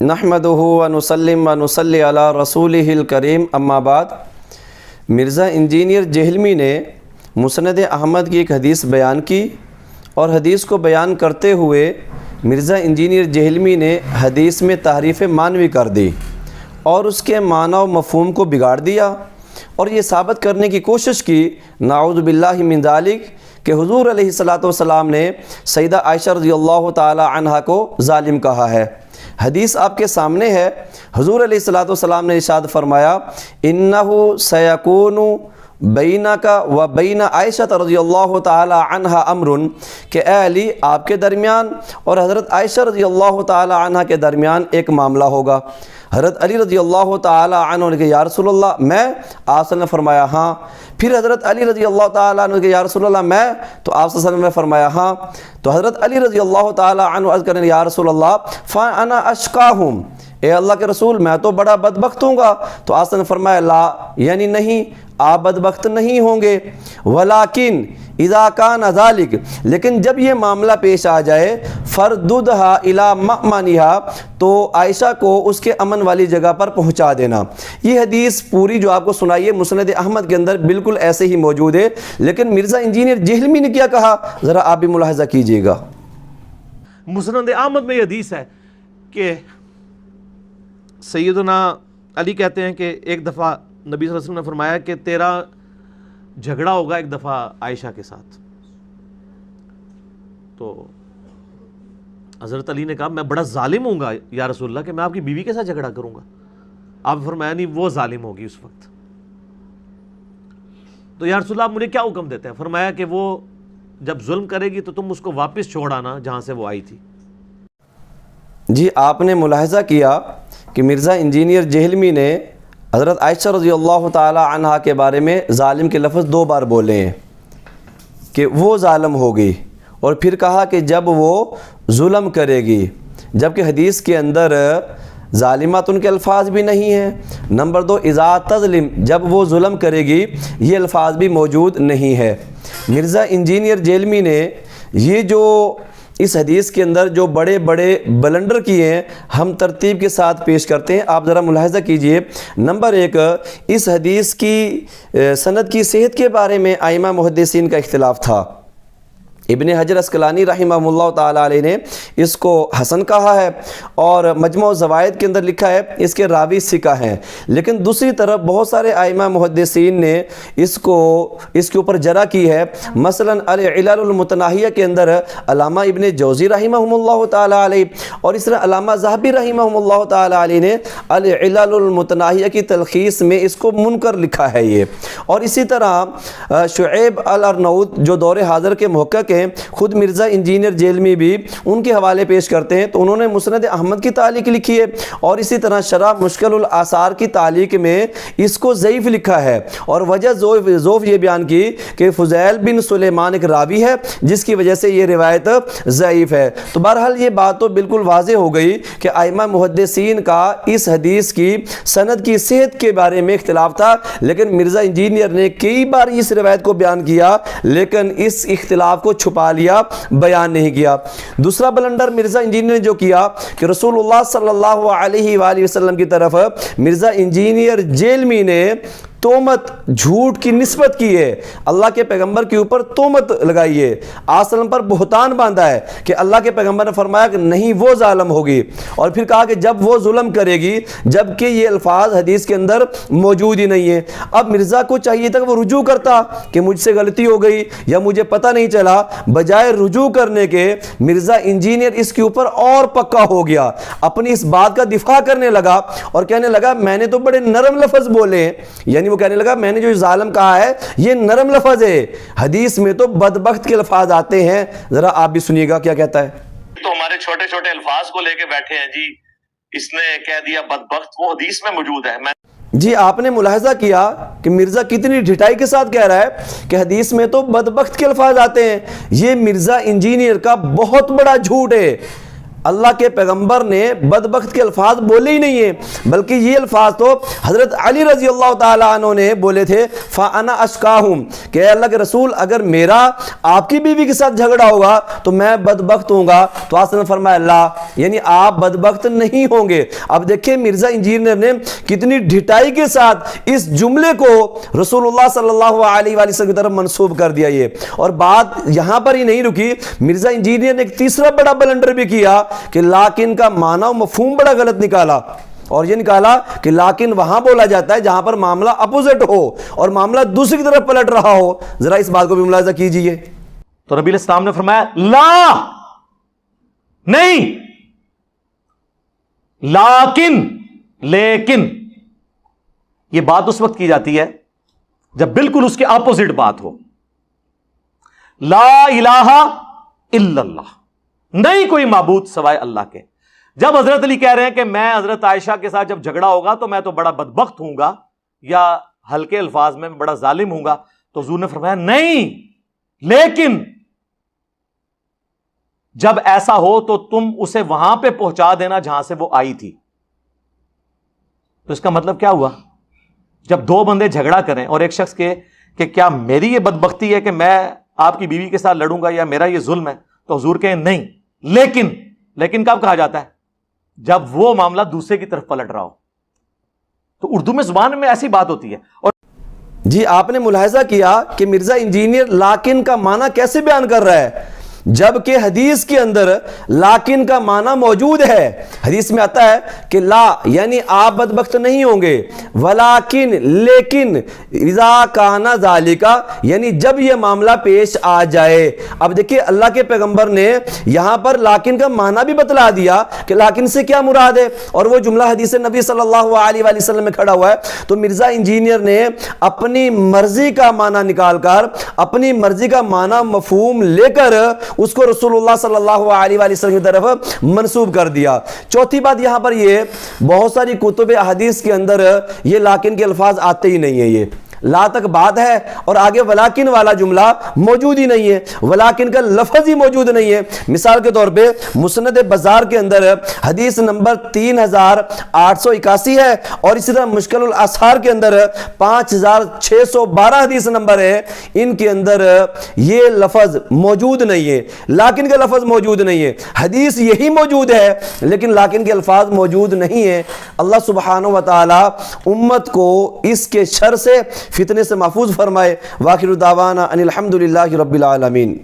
نحمدہ و نسلم و نصلی علی رسولہ الکریم اما بعد۔ مرزا انجینئر جہلمی نے مسند احمد کی ایک حدیث بیان کی اور حدیث کو بیان کرتے ہوئے مرزا انجینئر جہلمی نے حدیث میں تحریف معنوی کر دی اور اس کے معنی و مفہوم کو بگاڑ دیا اور یہ ثابت کرنے کی کوشش کی نعوذ باللہ من ذالک کہ حضور علیہ الصلاۃ والسلام نے سیدہ عائشہ رضی اللہ تعالی عنہا کو ظالم کہا ہے۔ حدیث آپ کے سامنے ہے۔ حضور علیہ الصلاۃ والسلام نے ارشاد فرمایا انہ سیکون بینک و بین عائشہ رضی اللہ تعالی عنہا امر، کہ اے علی آپ کے درمیان اور حضرت عائشہ رضی اللہ تعالی عنہا کے درمیان ایک معاملہ ہوگا۔ حضرت علی رضی اللہ تعالی عنہ نے کہا یا رسول اللہ میں؟ آپ صلی اللہ نے فرمایا ہاں۔ پھر حضرت علی رضی اللہ تعالی عنہ نے کہا یا رسول اللہ میں؟ تو آپ صلی اللہ علیہ وسلم نے فرمایا ہاں۔ تو حضرت علی رضی اللہ تعالی عنہ عرض کرنے یا رسول اللہ فانا اشقاہم، اے اللہ کے رسول میں تو بڑا بدبخت ہوں گا۔ تو آپ صلی اللہ نے فرمایا لا، یعنی نہیں، آپ بدبخت نہیں ہوں گے، ولیکن اذا کان ذالک، لیکن جب یہ معاملہ پیش آ جائے فرددھا الی مأمنھا، تو عائشہ کو اس کے امن والی جگہ پر پہنچا دینا۔ یہ حدیث پوری جو آپ کو سنائی ہے مسند احمد کے اندر بالکل ایسے ہی موجود ہے، لیکن مرزا انجینئر جہلمی نے کیا کہا ذرا آپ بھی ملاحظہ کیجئے گا۔ مسند احمد میں یہ حدیث ہے کہ سیدنا علی کہتے ہیں کہ ایک دفعہ نبی صلی اللہ علیہ وسلم نے فرمایا کہ تیرا جھگڑا ہوگا ایک دفعہ عائشہ کے ساتھ۔ تو حضرت علی نے کہا میں بڑا ظالم ہوں گا یا رسول اللہ کہ میں آپ کی بیوی کے ساتھ جھگڑا کروں گا؟ آپ نے فرمایا نہیں، وہ ظالم ہوگی اس وقت۔ تو یا رسول اللہ آپ مجھے کیا حکم دیتے ہیں؟ فرمایا کہ وہ جب ظلم کرے گی تو تم اس کو واپس چھوڑ آنا جہاں سے وہ آئی تھی۔ جی آپ نے ملاحظہ کیا کہ مرزا انجینئر جہلمی نے حضرت عائشہ رضی اللہ تعالی عنہا کے بارے میں ظالم کے لفظ دو بار بولے ہیں کہ وہ ظالم ہوگی، اور پھر کہا کہ جب وہ ظلم کرے گی، جبکہ حدیث کے اندر ظالمات ان کے الفاظ بھی نہیں ہیں۔ نمبر دو اذا تظلم، جب وہ ظلم کرے گی، یہ الفاظ بھی موجود نہیں ہے۔ مرزا انجینئر جہلمی نے یہ جو اس حدیث کے اندر جو بڑے بڑے بلنڈر کیے ہیں ہم ترتیب کے ساتھ پیش کرتے ہیں، آپ ذرا ملاحظہ کیجئے۔ نمبر ایک، اس حدیث کی سند کی صحت کے بارے میں ائمہ محدثین کا اختلاف تھا۔ ابن حجر اسقلانی رحمہ اللہ تعالی علیہ نے اس کو حسن کہا ہے، اور مجموع الزوائد کے اندر لکھا ہے اس کے راوی ثقہ ہیں، لیکن دوسری طرف بہت سارے ائمہ محدثین نے اس کے اوپر جرح کی ہے۔ مثلا العلل المتناہیہ کے اندر علامہ ابن جوزی رحمہ اللہ تعالی علیہ اور اس طرح علامہ ذہبی رحمہ اللہ تعالی علیہ نے العلل المتناہیہ کی تلخیص میں اس کو منکر لکھا ہے یہ۔ اور اسی طرح شعیب الارناؤوط جو دور حاضر کے محقق خود مرزا انجینئر جہلمی بھی ان کے حوالے پیش کرتے ہیں، تو انہوں نے مسند احمد کی تعلیق لکھی ہے، اور اسی طرح شرح مشکل الآثار کی تعلیق میں اس کو ضعیف لکھا ہے، اور وجہ ضعف یہ بیان کی کہ فضیل بن سلیمان ایک راوی ہے جس کی وجہ سے یہ روایت ضعیف ہے۔ تو بہرحال یہ بات تو بالکل واضح ہو گئی کہ ائمہ محدثین کا اس حدیث کی سند کی صحت کے بارے میں اختلاف تھا، لیکن مرزا انجینئر نے کئی بار اس روایت کو بیان کیا لیکن اس اختلاف کو چھپا لیا، بیان نہیں کیا۔ دوسرا بلنڈر مرزا انجینئر نے جو کیا کہ رسول اللہ صلی اللہ علیہ وآلہ وسلم کی طرف مرزا انجینئر جہلمی نے تہمت، جھوٹ کی نسبت کی ہے، اللہ کے پیغمبر کے اوپر تہمت لگائی ہے، آسلم پر بہتان باندھا ہے کہ اللہ کے پیغمبر نے فرمایا کہ نہیں وہ ظالم ہوگی، اور پھر کہا کہ جب وہ ظلم کرے گی، جبکہ یہ الفاظ حدیث کے اندر موجود ہی نہیں ہے۔ اب مرزا کو چاہیے تھا کہ وہ رجوع کرتا کہ مجھ سے غلطی ہو گئی یا مجھے پتہ نہیں چلا، بجائے رجوع کرنے کے مرزا انجینئر اس کے اوپر اور پکا ہو گیا، اپنی اس بات کا دفاع کرنے لگا اور کہنے لگا میں نے تو بڑے نرم لفظ بولے ہیں، یعنی وہ کہنے لگا میں نے جو ظالم کہا ہے یہ نرم لفظ ہے، حدیث میں تو بدبخت کے الفاظ آتے ہیں۔ ذرا آپ بھی سنیے گا کیا کہتا ہے۔ تو ہمارے چھوٹے چھوٹے الفاظ کو لے کے بیٹھے ہیں جی، اس نے کہہ دیا بدبخت، وہ حدیث میں موجود ہے۔ جی آپ نے ملاحظہ کیا کہ مرزا کتنی ڈھٹائی کے ساتھ کہہ رہا ہے کہ حدیث میں تو بدبخت کے الفاظ آتے ہیں۔ یہ مرزا انجینئر کا بہت بڑا جھوٹ ہے۔ اللہ کے پیغمبر نے بدبخت کے الفاظ بولے ہی نہیں ہیں، بلکہ یہ الفاظ تو حضرت علی رضی اللہ تعالیٰ عنہ نے بولے تھے، فَأَنَا أَشْقَاهُمْ، کہ اے اللہ کے رسول اگر میرا آپ کی بیوی کے ساتھ جھگڑا ہوگا تو میں بدبخت ہوں گا۔ تو آپ نے فرمایا اللہ، یعنی آپ بدبخت نہیں ہوں گے۔ اب دیکھیں مرزا انجینئر نے کتنی ڈھٹائی کے ساتھ اس جملے کو رسول اللہ صلی اللہ علیہ وآلہ وسلم کی طرف منسوب کر دیا۔ یہ اور بات یہاں پر ہی نہیں رکی، مرزا انجینئر نے ایک تیسرا بڑا بلنڈر بھی کیا کہ لیکن کا معنی و مفہوم بڑا غلط نکالا، اور یہ نکالا کہ لیکن وہاں بولا جاتا ہے جہاں پر معاملہ اپوزٹ ہو اور معاملہ دوسری طرف پلٹ رہا ہو۔ ذرا اس بات کو بھی ملاحظہ کیجئے۔ تو نبی علیہ السلام نے فرمایا لا، نہیں، لیکن یہ بات اس وقت کی جاتی ہے جب بالکل اس کے اپوزٹ بات ہو۔ لا الہ الا اللہ، نہیں کوئی معبود سوائے اللہ کے۔ جب حضرت علی کہہ رہے ہیں کہ میں حضرت عائشہ کے ساتھ جب جھگڑا ہوگا تو میں تو بڑا بدبخت ہوں گا، یا ہلکے الفاظ میں بڑا ظالم ہوں گا، تو حضور نے فرمایا نہیں، لیکن جب ایسا ہو تو تم اسے وہاں پہ پہنچا دینا جہاں سے وہ آئی تھی۔ تو اس کا مطلب کیا ہوا؟ جب دو بندے جھگڑا کریں اور ایک شخص کہ کیا میری یہ بدبختی ہے کہ میں آپ کی بیوی کے ساتھ لڑوں گا، یا میرا یہ ظلم ہے، تو حضور کہیں نہیں، لیکن کب کہا جاتا ہے؟ جب وہ معاملہ دوسرے کی طرف پلٹ رہا ہو۔ تو اردو میں زبان میں ایسی بات ہوتی ہے۔ اور جی آپ نے ملاحظہ کیا کہ مرزا انجینئر لیکن کا معنی کیسے بیان کر رہا ہے، جبکہ حدیث کے اندر لیکن کا معنی موجود ہے۔ حدیث میں آتا ہے کہ لا یعنی آپ بدبخت نہیں ہوں گے، ولیکن لیکن اذا کان ذالک یعنی جب یہ معاملہ پیش آ جائے۔ اب دیکھیں اللہ کے پیغمبر نے یہاں پر لیکن کا معنی بھی بتلا دیا کہ لیکن سے کیا مراد ہے، اور وہ جملہ حدیث نبی صلی اللہ علیہ وآلہ وسلم میں کھڑا ہوا ہے۔ تو مرزا انجینئر نے اپنی مرضی کا معنی نکال کر، اپنی مرضی کا معنی مفہوم لے کر اس کو رسول اللہ صلی اللہ علیہ وآلہ وسلم کی طرف منسوب کر دیا۔ چوتھی بات یہاں پر یہ، بہت ساری کتب احادیث کے اندر یہ لیکن کے الفاظ آتے ہی نہیں ہیں، یہ لا تک بات ہے اور آگے ولیکن والا جملہ موجود ہی نہیں ہے، ولیکن کا لفظ ہی موجود نہیں ہے۔ مثال کے طور پہ مسند بزار کے اندر حدیث نمبر 3881 ہے، اور اسی طرح مشکل الاسحار کے اندر 5612 حدیث نمبر ہے، ان کے اندر یہ لفظ موجود نہیں ہے، لیکن کا لفظ موجود نہیں ہے۔ حدیث یہی موجود ہے لیکن لیکن کے الفاظ موجود نہیں ہیں۔ اللہ سبحانہ و تعالی امت کو اس کے شر سے، فتنے سے محفوظ فرمائے۔ وآخر دعوانا ان الحمدللہ رب العالمین۔